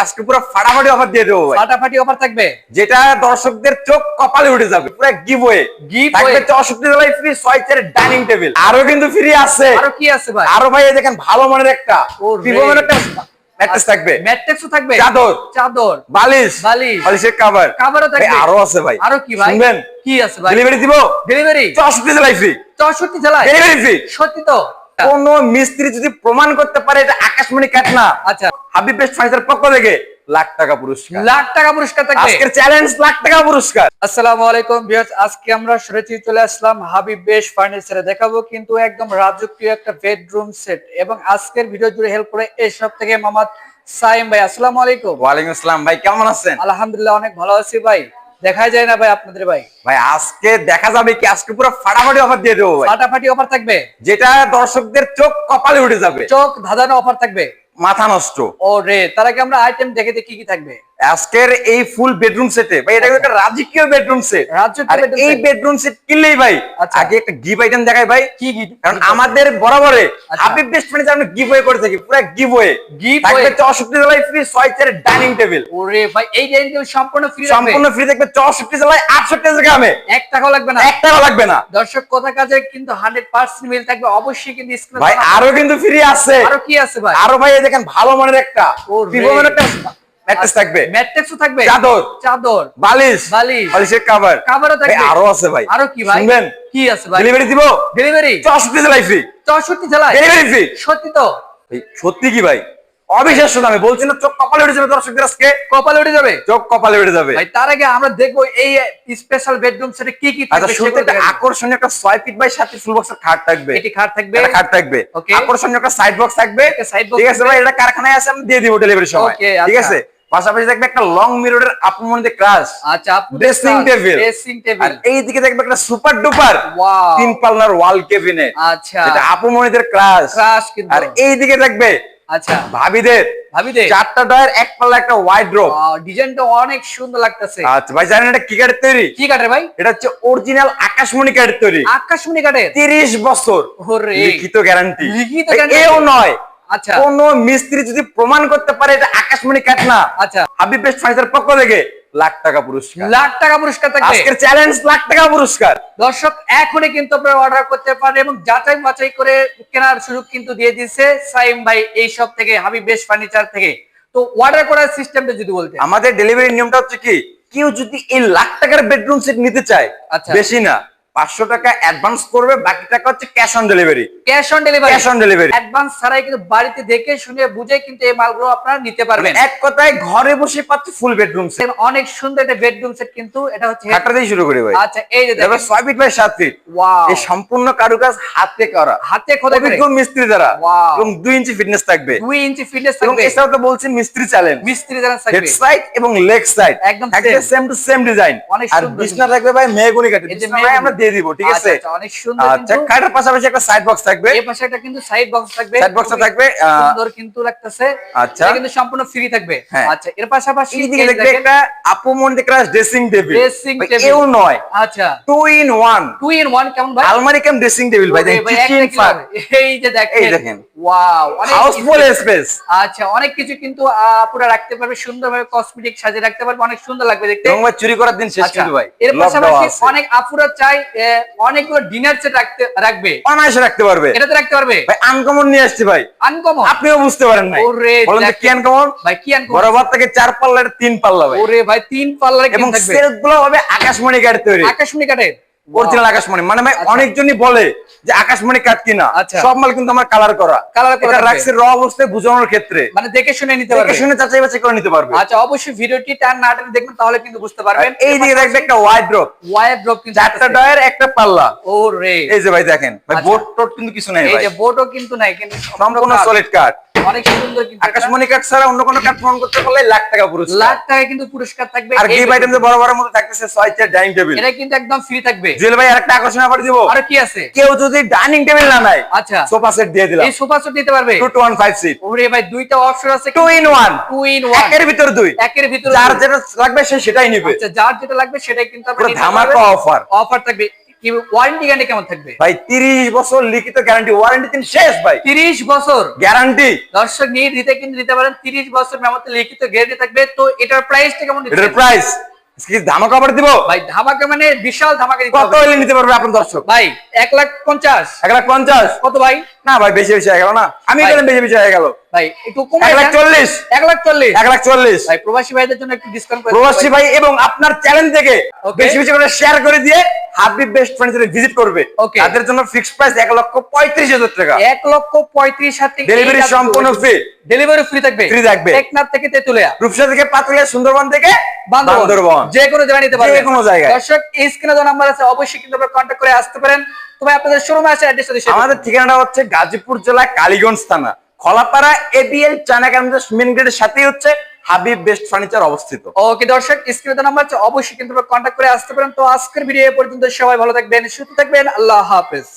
আজকে পুরো ফাটাফাটি অফার দিয়ে দেবো ভাই। ফাটাফাটি অফার থাকবে, যেটা দর্শকদের চোখ কপালে উঠে যাবে। পুরো গিভওয়ে থাকবে 64 তলায় ফ্রি 6 চেয়ারের ডাইনিং টেবিল। আরো কিন্তু ফ্রি আছে। আরো কি আছে ভাই? আরো ভাই এই দেখেন ভালো মানের একটা প্রিমিয়াম একটা ম্যাট্রেস থাকবে, ম্যাট্রেসও থাকবে, চাদর, বালিশের কভারও থাকবে। আরো আছে ভাই। আরো কি ভাই? শুনবেন কি আছে ভাই? ডেলিভারি দিব, ডেলিভারি 64 তলায় ফ্রি, 64 জেলায় ডেলিভারি ফ্রি। সত্যি তো? কোন মিস্ত্রি যদি প্রমাণ করতে পারে এটা আকাশমণি কাট না, আচ্ছা, হাবিব বেস্ট ফার্নিচার পক্ষ থেকে লাখ টাকা পুরস্কার, লাখ টাকা পুরস্কার থাকবে। আজকের চ্যালেঞ্জ লাখ টাকা পুরস্কার। আসসালামু আলাইকুম ভিউয়ার্স, আজকে আমরা সরাসরি চলে আসলাম হাবিব বেস্ট ফার্নিচারে। দেখাবো কিন্তু একদম রাজকীয় একটা বেডরুম সেট, এবং আজকের ভিডিও জুড়ে হেল্প করে এই সব থেকে মোহাম্মদ সাইম ভাই। আসসালামু আলাইকুম। ওয়ালাইকুম আসসালাম ভাই, কেমন আছেন? আলহামদুলিল্লাহ অনেক ভালো আছি ভাই। দেখা যায় না ভাই আপনাদের ভাই। ভাই আজকে দেখা যাবে কি, আজকে পুরো ফাটাফাটি অফার দিয়ে দেবো ভাই। ফাটাফাটি অফার থাকবে, যেটা দর্শকদের চোখ কপালে উঠে যাবে, চোখ ধাঁধানো অফার থাকবে, মাথা নষ্ট। ও রে, তার আগে আমরা আইটেম দেখে দেখি কি থাকবে আজকের এই ফুল বেডরুম সেটে ভাই। এটা একটা রাজকীয় বেডরুম সেট। রাজকীয় বেডরুম এই সেট। বেডরুম সেট কিনলেই ভাই আগে একটা গিফট আইটেম দেখাই ভাই। কি গিফট? কারণ আমাদের বরাবরে হাবিব বেস্ট ফার্নিচার আমরা গিভওয়ে করে থাকি, পুরো গিভওয়ে থাকবে 64 তলায় ফ্রি 6 চেয়ারের ডাইনিং টেবিল। ওরে ভাই, এই ডাইনিং টেবিল সম্পূর্ণ ফ্রি থাকবে, সম্পূর্ণ ফ্রি থাকবে 64 তলায় 68 গ্রামে, 1 টাকাও লাগবে না, 1 টাকা লাগবে না। দর্শক কথা কাজে কিন্তু 100% মিল থাকবে অবশ্যই। কিন্তু স্ক্রিনে ভাই আরো কিন্তু ফ্রি আছে। আরো কি আছে ভাই? আরো ভাই এই দেখেন ভালো মানের একটা প্রিমিয়াম একটা ম্যাট্রেস থাকবে, ম্যাট্রেসও থাকবে, চাদর, বালিশের কভারও থাকবে। আরো আছে ভাই। আরো কি ভাই? শুনবেন কি আছে ভাই? ডেলিভারি দিব, ডেলিভারি 64 তলায় ফ্রি, 64 জেলায় ডেলিভারি ফ্রি। সত্যি তো? সত্যি কি ভাই, অবিশ্বাস্য দামে বলছি না, চোখ কপালে উঠে যাবে দর্শকদের। আজকে কপালে উঠে যাবে, চোখ কপালে উঠে যাবে ভাই। তার আগে আমরা দেখবো এই স্পেশাল বেডরুম সেটে কি কি থাকবে। সেটা আকর্ষণীয় একটা 6 ফিট বাই 7 ফিট ফুল বক্সের খাট থাকবে, এটি খাট থাকবে, খাট থাকবে। আকর্ষণীয় একটা সাইড বক্স থাকবে, ঠিক আছে ভাই। এটা কারখানায় আছে, আমি দিয়ে দিব ডেলিভারি সময়, ঠিক আছে। পাশাপাশি দেখবে একটা লং মিররের আপমনিতে ক্রাশ, আচ্ছা, ড্রেসিং টেবিল, আর এই দিকে দেখবে একটা সুপার ডুপার ওয়াও 3 পাল্লার ওয়াল ক্যাবিনেট, আচ্ছা, এটা আপমনিতে ক্রাশ। কিন্তু আর এই দিকে দেখবে আচ্ছা ভাবিদের 4টা ডয়ার 1 পাল্লা একটা ওয়াইড্রোব। ডিজাইনটা অনেক সুন্দর লাগতেছে। আচ্ছা ভাই, জানেন এটা কি কাঠের তৈরি? কি কাঠের ভাই? এটা হচ্ছে অরিজিনাল আকাশমণি কাঠের তৈরি। আকাশমণি কাঠের 30 বছর ওরে, লিখিত গ্যারান্টি। লিখিত এও নয়, আচ্ছা, কোন মিস্ত্রি যদি প্রমাণ করতে পারে এটা আকাশমণি কাঠ না, আচ্ছা, হাবিব বেস্ট ফার্নিচার পক্ষ থেকে লাখ টাকা পুরস্কার, লাখ টাকা পুরস্কার থাকবে। আজকের চ্যালেঞ্জ লাখ টাকা পুরস্কার। দর্শক এখনই কিন্তু আপনারা অর্ডার করতে পারেন, এবং যাচাই বাছাই করে কেনার সুযোগ কিন্তু দিয়ে দিয়েছে সাইম ভাই এই সব থেকে, হাবিব বেস্ট ফার্নিচার থেকে। তো অর্ডার করার সিস্টেমটা যদি বলতে। আমাদের ডেলিভারি নিয়মটা হচ্ছে কি, কেউ যদি এই লাখ টাকার বেডরুম সেট নিতে চায়, বেশি না 500 টাকা অ্যাডভান্স করবে, বাকি টাকা হচ্ছে cash on delivery. Cash on delivery, cash on delivery, advance ছাড়াই কিন্তু বাড়িতে দেখে শুনে বুঝে কিন্তু এই মালগুলো আপনারা নিতে পারবেন। এক কথায় ঘরে বসে পাচ্ছে ফুল বেডরুম সেট। অনেক সুন্দর একটা বেডরুম সেট, কিন্তু এটা হচ্ছে খাটটা দিয়ে শুরু করি ভাই। আচ্ছা, এই যে দেখেন 6 ফিট বাই 7 ফিট, ওয়াও, এই সম্পূর্ণ কারুকাজ হাতে করা, হাতে খোদা করে অভিজ্ঞ মিস্ত্রি দ্বারা, এবং 2 ইঞ্চি ফিটনেস থাকবে, 2 ইঞ্চি ফিটনেস এবং থাকবে। এটাও তো বলছি মিস্ত্রি চ্যালেঞ্জ, মিস্ত্রি চ্যালেঞ্জ থাকবে। হেড সাইড এবং লেগ সাইড একদম সেম টু সেম ডিজাইন। আর বিছনা থাকবে ভাই মেহগনি কাঠের, বিছনা ভাই আমরা দিয়ে দিব, ঠিক আছে। অনেক সুন্দর। আচ্ছা, কাঠের পাশাপাশি একটা সাইড বক্স থাকবে, এই পাশে একটা কিন্তু সাইড বক্স থাকবে, সাইড বক্সটা থাকবে সুন্দর কিন্তু লাগতেছে। আচ্ছা, এটা কিন্তু সম্পূর্ণ ফ্রি থাকবে। আচ্ছা, এর পাশাপাশি এইদিকে দেখবে একটা আপমনিতে ক্রাশ ড্রেসিং টেবিল। এও নয়, আচ্ছা 2 in 1, 2 in 1 কেমন ভাই? আলমারি কাম ড্রেসিং টেবিল ভাই, দেখেন কিচেন পার্ট, এই যে দেখেন ওয়াও, অনেক হাউসফুল স্পেস। আচ্ছা, অনেক কিছু কিন্তু পুরো রাখতে পারবে, সুন্দরভাবে কসমেটিক সাজিয়ে রাখতে পারবে, অনেক সুন্দর লাগবে দেখতে। এবং ভাই চুরি করার দিন শেষ কিন্তু ভাই। এর পাশাপাশি অনেক আপুরা চাই অনেকগুলো ডিনার সেট রাখবে, অনায়াসে রাখতে পারবে, এটাতে রাখতে পারবে ভাই। আনকমন নিয়ে আসছি ভাই, আনকমন, আপনিও বুঝতে পারেন না। ওরে বলেন কি আনকমন ভাই? কি আনকমন? বরাবর থেকে 4 পাল্লার 3 পাল্লা ভাই। ওরে ভাই, 3 পাল্লার এবং কিন্তু থাকবে, সেলফগুলো হবে আকাশমণি কাঠের তৈরি, আকাশমণি কাঠের অরিজিনাল আকাশমণি। মানে ভাই অনেকজনই বলে যে আকাশমণি কাঠ কিনা, সব মাল কিন্তু আমার কালার করা এটা রাখছি র অবস্থায় বুঝানোর ক্ষেত্রে, মানে দেখে শুনে নিতে পারবে, দেখে শুনে যাচাই বাছাই করে নিতে পারবে। আচ্ছা, অবশ্যই ভিডিওটি টান না টেনে দেখবেন, তাহলে কিন্তু বুঝতে পারবেন। এই দিকে দেখবে একটা ওয়াইড্রোব, কিন্তু 4টা ডয়ার একটা পাল্লা। ওরে, এই যে ভাই দেখেন ভাই, বোর্ড টোড কিন্তু কিছু নাই ভাই, এই যে বোর্ডও কিন্তু নাই, কিন্তু সম্পূর্ণ সলিড কাঠ, অনেক সুন্দর। কিন্তু আকাশমণি কাঠ ছাড়া অন্য কোনো কাঠ প্রমাণ করতে পারলে লাখ টাকা পুরস্কার, লাখ টাকা কিন্তু পুরস্কার থাকবে। আর গিফট আইটেম বড় বড় মধ্যে থাকতেছে 6 চেয়ার ডাইনিং টেবিল, এটা কিন্তু একদম ফ্রি থাকবে। জুয়েল ভাই আরেকটা আকর্ষণীয় অফার দিব। আর কি আছে? কেউ যদি ডাইনিং টেবিল না নেয়, আচ্ছা, সোফা সেট দিয়ে দিলাম। এই সোফা সেট নিতে পারবে 2 to 1 5 সিট। ওরে ভাই, দুইটা অপশন আছে, 2 in 1, 2 in 1, একের ভিতর দুই, একের ভিতর যার যেটা লাগবে সে সেটাই নেবে। আচ্ছা, যার যেটা লাগবে সেটাই কিন্তু আপনি পুরো ধামাকা অফার থাকবে। কি ওয়ারেন্টি গ্যারান্টি কেমন থাকবে? ভাই 30 বছর লিখিত গ্যারান্টি, ওয়ারেন্টি দিন শেষ ভাই। 30 বছর গ্যারান্টি। দর্শক নিতে কিন্তু নিতে পারেন, 30 বছর মেরামতে লিখিত গ্যারান্টি থাকবে। তো এটার প্রাইসটা কেমন দিচ্ছেন? এটার প্রাইস কি ধামাকা অফার দিব ভাই? ধামাকা মানে বিশাল ধামাকা দিতে কত হবে। হলে নিতে পারবে আপনার দর্শক? ভাই 1,50,000। 1,50,000 কত ভাই? না ভাই বেশি বেশি হয়ে গেল না, আমি ভাই। বলেন বেশি বেশি হয়ে গেল ভাই একটু কমাই 1,40,000 1,40,000 1,40,000 ভাই প্রবাসী ভাইদের জন্য একটু ডিসকাউন্ট করে প্রবাসী ভাই এবং আপনার চ্যানেল থেকে Okay. বেশি বেশি করে শেয়ার করে দিয়ে হাবিব বেস্ট ফার্নিচারে ভিজিট করবে। Okay. তাদের জন্য ফিক্সড প্রাইস 1,35,000 টাকা। 1,35,000 হাতে ডেলিভারি সম্পূর্ণ ফ্রি। ডেলিভারি ফ্রি থাকবে। ফ্রি থাকবে। টেকনাফ থেকে তেতুলিয়া, রূপসা থেকে পাতুলিয়া, সুন্দরবন থেকে বান্দরবন, যে কোনো জায়গায় নিতে পারবেন। যে কোনো জায়গায়। দর্শক এই স্ক্রিনে যে নাম্বার আছে অবশ্যই কিন্তু আপনারা কন্টাক্ট করে আসতে পারেন। তো ভাই আপনাদের শোরুমে আসে অ্যাড্রেসটা দিন। আমাদের ঠিকানাটা হচ্ছে গাজীপুর জেলা কালীগঞ্জ থানা Kholapara ABL China campus main গেটের সাথেই হচ্ছে হাবিব বেস্ট ফার্নিচার অবস্থিত। ওকে দর্শক স্ক্রিনে যে নাম্বার আছে অবশ্যই কিন্তু আপনারা কন্টাক্ট করে আসতে পারেন। তো আজকের ভিডিও এ পর্যন্ত, সবাই ভালো থাকবেন, সুস্থ থাকবেন, আল্লাহ হাফেজ।